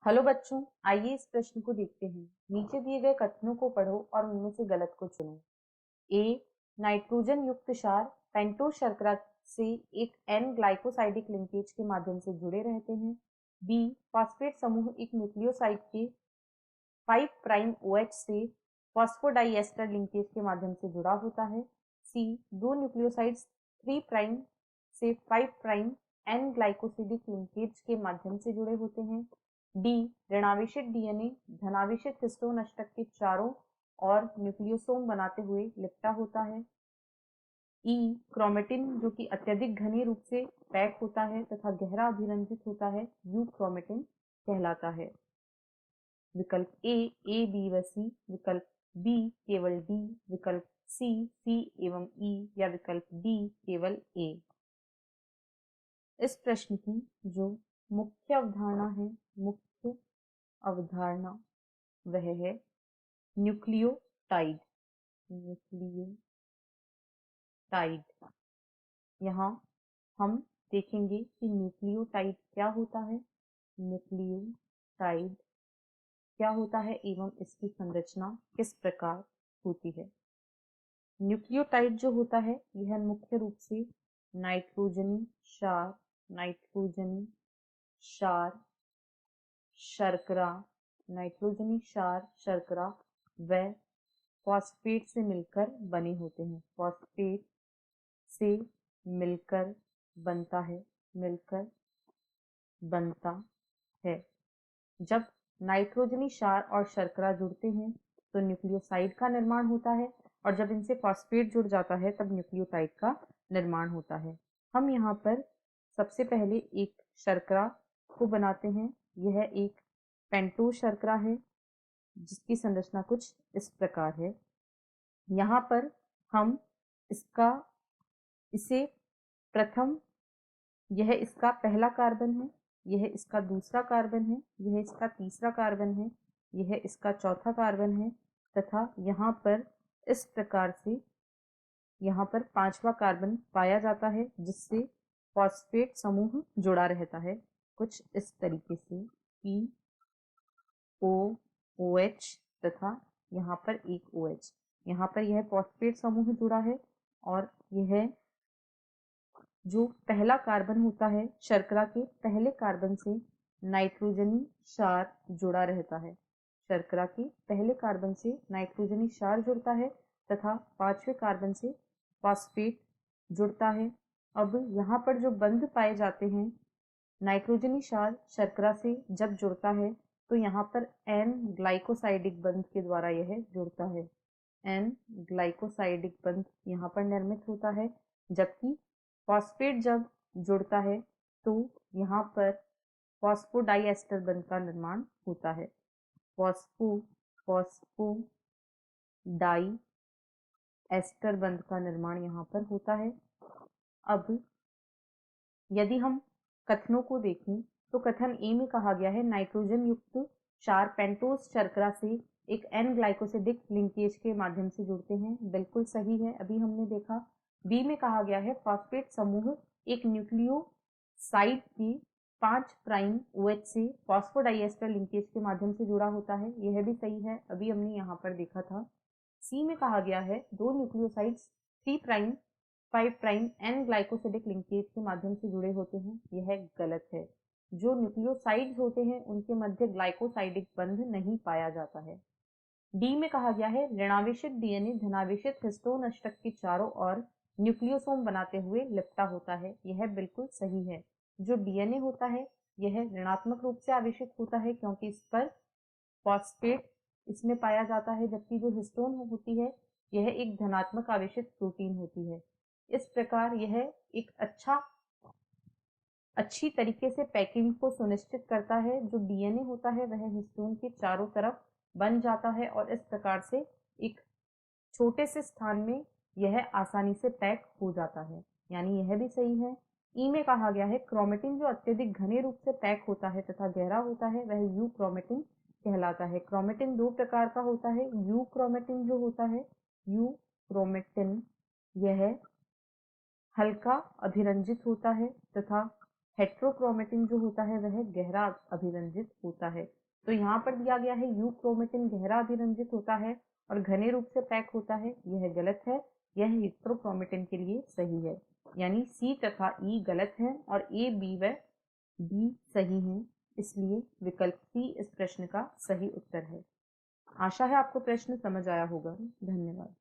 Hello बच्चों, आइए इस प्रश्न को देखते हैं। नीचे दिए गए कथनों को पढ़ो और उनमें से गलत को चुनो। ए, नाइट्रोजन युक्त क्षार पेंटोस शर्करा से एक एन ग्लाइकोसाइडिक लिंकेज के माध्यम से जुड़े रहते हैं। बी, फॉस्फेट समूह एक न्यूक्लियोसाइड के 5 प्राइम OH से फॉस्फोडाइएस्टर लिंकेज के माध्यम से जुड़ा होता है। सी, दो न्यूक्लियोसाइड्स 3 प्राइम से 5 प्राइम एन ग्लाइकोसिडिक लिंकेज के माध्यम से जुड़े होते हैं। डी, ऋणावेशित डीएनए धनावेशित हिस्टोन अष्टक के चारों और न्यूक्लियोसोम बनाते हुए लिपटा होता है। ई, क्रोमेटिन जो कि अत्यधिक घने रूप से पैक होता है तथा गहरा अभिरंजित होता है, यू क्रोमेटिन कहलाता है। विकल्प ए बी व सी, विकल्प बी केवल डी, विकल्प सी एवं ई या विकल्प डी केवल ए। इस प्रश्न की जो मुख्य अवधारणा है, मुख्य अवधारणा वह है न्यूक्लियोटाइड। न्यूक्लियोटाइड, यहाँ हम देखेंगे कि न्यूक्लियोटाइड क्या होता है, न्यूक्लियोटाइड क्या होता है एवं इसकी संरचना किस प्रकार होती है। न्यूक्लियोटाइड जो होता है यह मुख्य रूप से नाइट्रोजनी क्षार शर्करा व फॉस्फेट से मिलकर बने होते हैं। फॉस्फेट से मिलकर बनता है। जब नाइट्रोजनी क्षार और शर्करा जुड़ते हैं तो न्यूक्लियोसाइड का निर्माण होता है और जब इनसे फॉस्फेट जुड़ जाता है तब न्यूक्लियोटाइड का निर्माण होता है। हम यहाँ पर सबसे पहले एक शर्करा को बनाते हैं। यह एक पेंटोस शर्करा है जिसकी संरचना कुछ इस प्रकार है। यहाँ पर हम इसे प्रथम, यह इसका पहला कार्बन है, यह इसका दूसरा कार्बन है, यह इसका तीसरा कार्बन है, यह इसका चौथा कार्बन है तथा यहाँ पर इस प्रकार से यहाँ पर पांचवा कार्बन पाया जाता है जिससे फॉस्फेट समूह जुड़ा रहता है कुछ इस तरीके से POOH तथा यहाँ पर एक OH। यहाँ पर यह फॉस्फेट समूह जुड़ा है और यह जो पहला कार्बन होता है शर्करा के पहले कार्बन से नाइट्रोजनी क्षार जुड़ा रहता है। शर्करा के पहले कार्बन से नाइट्रोजनी क्षार जुड़ता है तथा पांचवें कार्बन से फॉस्फेट जुड़ता है। अब यहाँ पर जो बंध पाए जाते हैं, नाइट्रोजनी क्षार शर्करा से जब जुड़ता है तो यहाँ पर एन ग्लाइकोसाइडिक बंध के द्वारा यह जुड़ता है। एन ग्लाइकोसाइडिक बंध यहाँ पर निर्मित होता है, जबकि फॉस्फेट जब जुड़ता है तो यहाँ पर फॉस्फोडाइएस्टर बंध का निर्माण होता है। फॉस्फोडाइएस्टर बंध का निर्माण यहाँ पर होता है। अब यदि हम कथनों को देखें तो कथन ए में कहा गया है नाइट्रोजन युक्त क्षार पेंटोस शर्करा से एक एन ग्लाइकोसिडिक लिंकेज के माध्यम से जुड़ते हैं, बिल्कुल सही है, अभी हमने देखा। बी में कहा गया है फॉस्फेट समूह एक न्यूक्लियोसाइड की 5 प्राइम OH से फॉस्फोडाइएस्टर लिंकेज के माध्यम से जुड़ा होता है, यह भी सही है, अभी हमने यहाँ पर देखा था। सी में कहा गया है दो nucleosides 3 prime 5 prime N glycosidic linkage के माध्यम से जुड़े होते हैं, यह गलत है। जो न्यूक्लियोसाइड्स होते हैं उनके मध्य ग्लाइकोसाइडिक बंध नहीं पाया जाता है। डी में कहा गया है ऋणावेशित डीएनए धनावेशित हिस्टोन अष्टक के चारों ओर न्यूक्लियोसोम बनाते हुए लिपटा होता है, यह बिल्कुल सही है। जो डीएनए होता है यह ऋणात्मक रूप से आवेशित होता है क्योंकि इस पर फॉस्फेट इसमें पाया जाता है, जबकि जो हिस्टोन होती है यह एक धनात्मक आवेशित प्रोटीन होती है। इस प्रकार यह एक अच्छी तरीके से पैकिंग को सुनिश्चित करता है। जो डीएनए होता है वह हिस्टोन के चारों तरफ बन जाता है और इस प्रकार से एक छोटे से स्थान में यह आसानी से पैक हो जाता है, यानी यह भी सही है। ई में कहा गया है क्रोमेटिन जो अत्यधिक घने रूप से पैक होता है तथा गहरा होता है वह यू क्रोमेटिन कहलाता है। क्रोमेटिन दो प्रकार का होता है। यू क्रोमेटिन जो होता है, यू क्रोमेटिन यह हल्का अभिरंजित होता है तथा हेट्रोक्रोमेटिन जो होता है वह गहरा अभिरंजित होता है। तो यहाँ पर दिया गया है यू क्रोमेटिन गहरा अभिरंजित होता है और घने रूप से पैक होता है, यह गलत है। यह हेट्रोक्रोमेटिन के लिए सही है, यानी सी तथा ई गलत है और ए, बी व डी सही हैं। इसलिए विकल्प सी इस प्रश्न का सही उत्तर है। आशा है आपको प्रश्न समझ आया होगा। धन्यवाद।